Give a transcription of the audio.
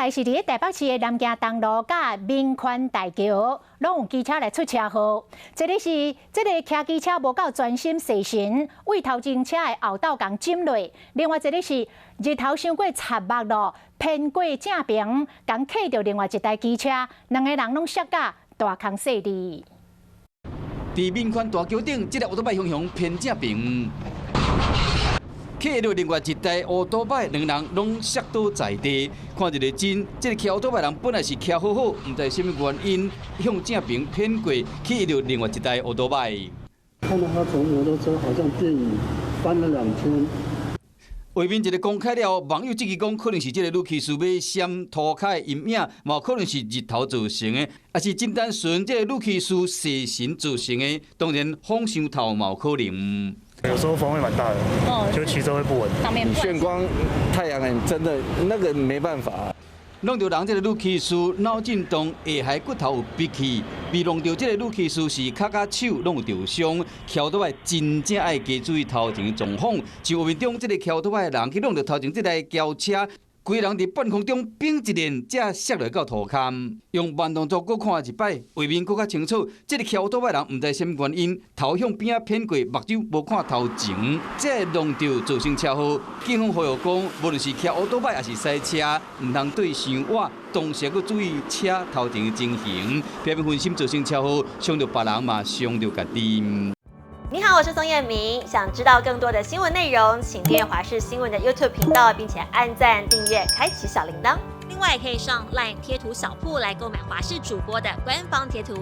来是伫台北市的南京东路甲民权大桥，拢有机车来出车祸。这个是这个骑机车无够专心细心，为头前车的后道共浸落。另外一个是日头伤过插目路，偏过正平，共卡到另外一台机车，两个人拢摔甲大空细地。伫民权大桥顶，这个乌托邦向向偏正平。 客到另外一台乌托邦，两人拢摔倒在地。看一个真，这个骑乌托邦人本来是骑好好，唔知什么原因向正平偏过，去到另外一台乌托邦。看到他从摩托车好像电影翻了2圈。画面一个公开了，网友质疑讲，可能是这个女骑士要闪涂骹的阴影，嘛可能是日头造成的，也是真单纯这个女骑士细心造成的。当然，风伤透嘛有可能。 有时候风会蛮大的，就骑车会不稳。眩光，太阳很真的那个没办法。弄到人这个女骑士脑震荡，下骸骨头有闭气，被弄到这个女骑士是脚甲手拢有受伤，桥倒来真正爱加注意头前的状况。像画面中这个桥倒来的人去弄到头前这台轿车。 规人伫半空中并一连，才摔落到涂骹。用慢动作搁看一摆，画面搁较清楚。这个骑乌托邦人唔知什么原因，头向边仔偏过，目睭无看头前，这弄到造成车祸。警方呼吁讲，无论是骑乌托邦还是赛车，唔通对伤晚，同时搁注意车头前的情形，避免分心造成车祸，伤到别人嘛，伤到家己。 你好，我是宋彦明。想知道更多的新闻内容，请订阅华视新闻的 YouTube 频道，并且按赞、订阅、开启小铃铛。另外，可以上 LINE 贴图小铺来购买华视主播的官方贴图。